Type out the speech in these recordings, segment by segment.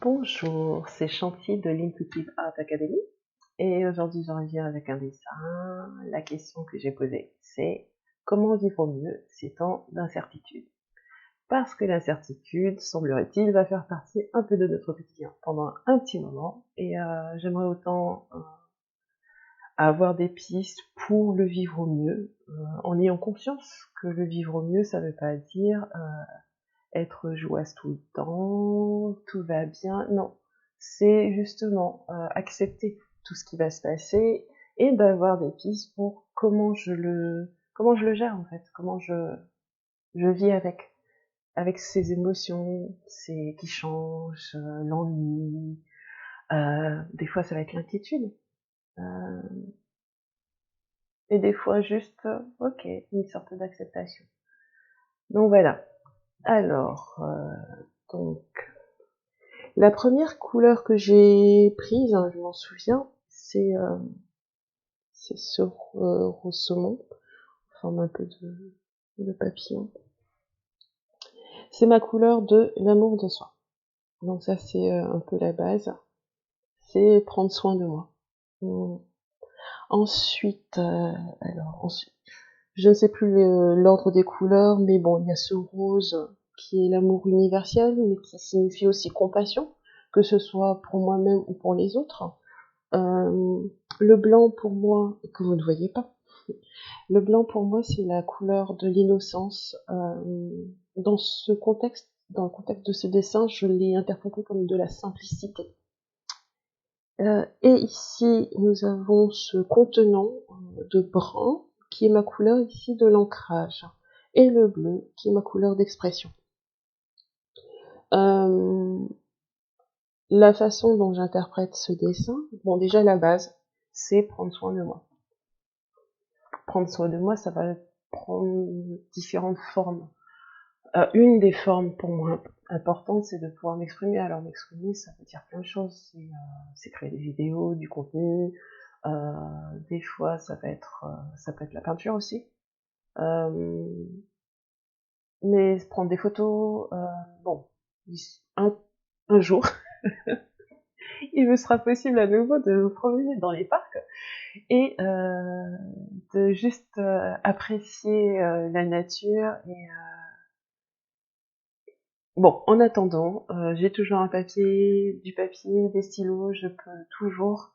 Bonjour, c'est Chanty de l'Intuitive Art Academy et aujourd'hui je reviens avec un dessin. La question que j'ai posée, c'est comment vivre au mieux ces temps d'incertitude? Parce que l'incertitude, semblerait-il, va faire partie un peu de notre quotidien pendant un petit moment et j'aimerais autant avoir des pistes pour le vivre au mieux, en ayant conscience que le vivre au mieux, ça veut pas dire être joyeuse tout le temps, tout va bien. Non, c'est justement accepter tout ce qui va se passer et d'avoir des pistes pour comment je le gère en fait, comment je vis avec ces émotions, ces qui changent, l'ennui. Des fois, ça va être l'inquiétude. Euh, et des fois, juste, ok, une sorte d'acceptation. Donc voilà. Alors, donc, la première couleur que j'ai prise, hein, je m'en souviens, c'est ce rose saumon, en forme un peu de papillon. C'est ma couleur de l'amour de soi. Donc ça, c'est un peu la base. C'est prendre soin de moi. Ensuite, ensuite, je ne sais plus l'ordre des couleurs, mais bon, il y a ce rose qui est l'amour universel, mais qui signifie aussi compassion, que ce soit pour moi-même ou pour les autres. Le blanc pour moi, que vous ne voyez pas, le blanc pour moi c'est la couleur de l'innocence. Dans ce contexte, dans le contexte de ce dessin, je l'ai interprété comme de la simplicité. Et ici, nous avons ce contenant de brun qui est ma couleur ici de l'ancrage, et le bleu qui est ma couleur d'expression. La façon dont j'interprète ce dessin, bon déjà la base, c'est prendre soin de moi. Prendre soin de moi, ça va prendre différentes formes. Une des formes pour moi importantes, c'est de pouvoir m'exprimer. Alors m'exprimer, ça veut dire plein de choses. C'est créer des vidéos, du contenu. Des fois, ça peut être la peinture aussi. Mais prendre des photos, bon, un, un jour, il me sera possible à nouveau de me promener dans les parcs et de juste apprécier la nature. Et bon, en attendant, j'ai toujours du papier, des stylos, je peux toujours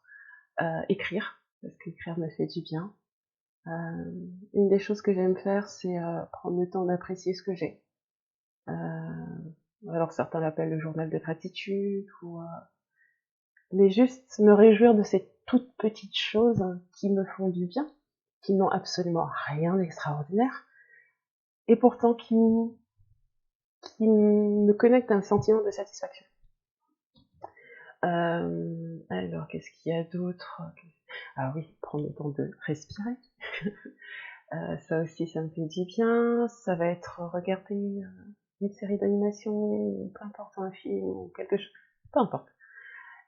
écrire, parce qu'écrire me fait du bien. Une des choses que j'aime faire, c'est prendre le temps d'apprécier ce que j'ai. Alors certains l'appellent le journal de gratitude, mais juste me réjouir de ces toutes petites choses qui me font du bien, qui n'ont absolument rien d'extraordinaire, et pourtant qui me connectent à un sentiment de satisfaction. Alors, qu'est-ce qu'il y a d'autre? Ah oui, prendre le temps de respirer. Ça aussi, ça me fait du bien. Ça va être regarder une série d'animation, peu importe, un film ou quelque chose, peu importe.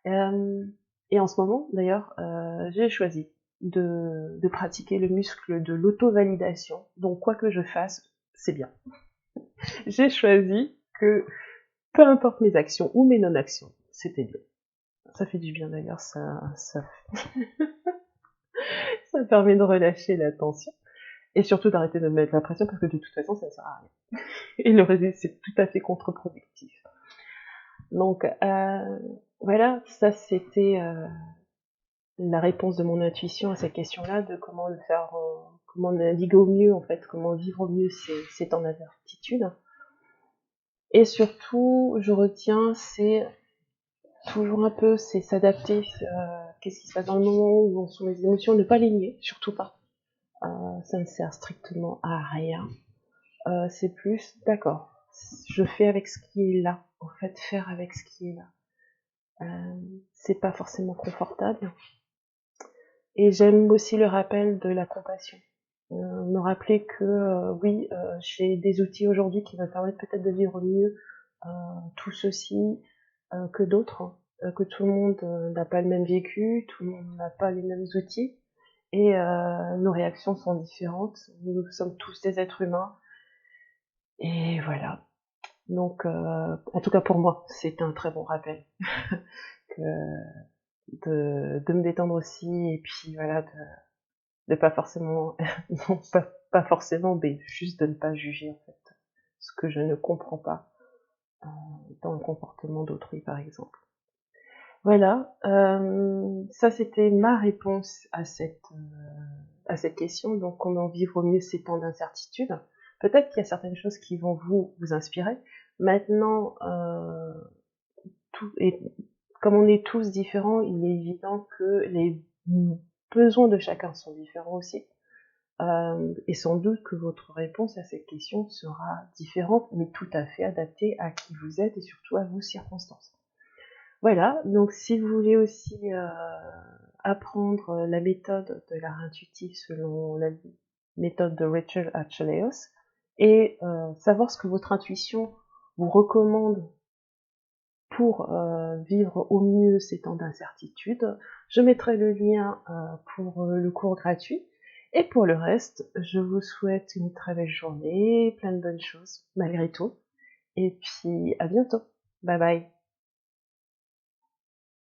Et en ce moment, d'ailleurs, j'ai choisi de pratiquer le muscle de l'auto-validation. Donc, quoi que je fasse, c'est bien. J'ai choisi que, peu importe mes actions ou mes non-actions, c'était bien. Ça fait du bien d'ailleurs, ça permet de relâcher la tension. Et surtout d'arrêter de me mettre la pression parce que de toute façon, ça ne sert à rien. Et le résultat, c'est tout à fait contre-productif. Donc, voilà, ça c'était la réponse de mon intuition à cette question-là, de comment le faire, comment naviguer au mieux en fait, comment vivre au mieux ces temps d'incertitude. Et surtout, je retiens, c'est toujours un peu, c'est s'adapter, qu'est-ce qui se passe dans le moment, où en sont les émotions, ne pas les nier, surtout pas. Ça ne sert strictement à rien. C'est plus, d'accord, je fais avec ce qui est là. En fait, faire avec ce qui est là. C'est pas forcément confortable. Et j'aime aussi le rappel de la compassion. Me rappeler que oui, j'ai des outils aujourd'hui qui me permettent peut-être de vivre mieux tout ceci que d'autres, que tout le monde n'a pas le même vécu, tout le monde n'a pas les mêmes outils, et nos réactions sont différentes. Nous sommes tous des êtres humains, et voilà. Donc, en tout cas pour moi, c'est un très bon rappel que de me détendre aussi, et puis voilà, de pas forcément, non, pas forcément, mais juste de ne pas juger en fait ce que je ne comprends pas dans le comportement d'autrui, par exemple. Voilà, ça c'était ma réponse à cette question. Donc, comment vivre au mieux ces temps d'incertitude. Peut-être qu'il y a certaines choses qui vont vous inspirer. Maintenant, tout, et comme on est tous différents, il est évident que les besoins de chacun sont différents aussi. Et sans doute que votre réponse à cette question sera différente, mais tout à fait adaptée à qui vous êtes et surtout à vos circonstances. Voilà, donc si vous voulez aussi apprendre la méthode de l'art intuitif selon la méthode de Rachel Achilleos et savoir ce que votre intuition vous recommande pour vivre au mieux ces temps d'incertitude, je mettrai le lien pour le cours gratuit. Et pour le reste, je vous souhaite une très belle journée, plein de bonnes choses malgré tout. Et puis à bientôt. Bye bye.